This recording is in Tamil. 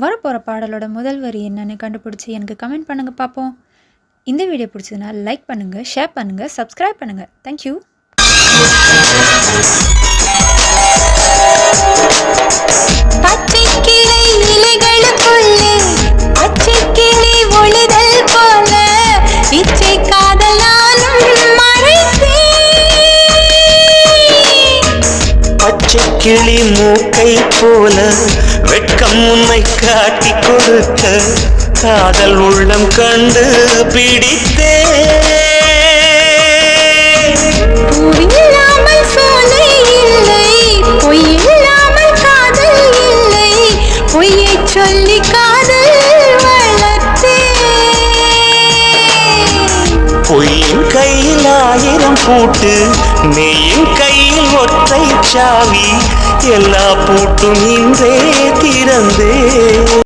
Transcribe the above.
வரப்போகிற பாடலோட முதல் வரி என்னன்னு கண்டுபிடிச்சி எனக்கு கமெண்ட் பண்ணுங்கள் பார்ப்போம். இந்த வீடியோ பிடிச்சதுன்னா லைக் பண்ணுங்கள், ஷேர் பண்ணுங்கள், சப்ஸ்கிரைப் பண்ணுங்கள். தேங்க்யூ. கிளி மூக்கை போல வெட்கம் உன்னை காட்டி கொடுக்க காதல் உள்ளம் கண்டு பிடித்தே. பூவில்லாமல் சோலை இல்லை, பொய்யில்லாமல் காதல் இல்லை, பொய்யை சொல்லி காதல் வளர்த்தே. பொய்யின் கையில் 1000 பூட்டு, மெய்யின் கையில் ஒற்றை சாவி, எல்லா பூட்டும் இன்றே திறந்தே.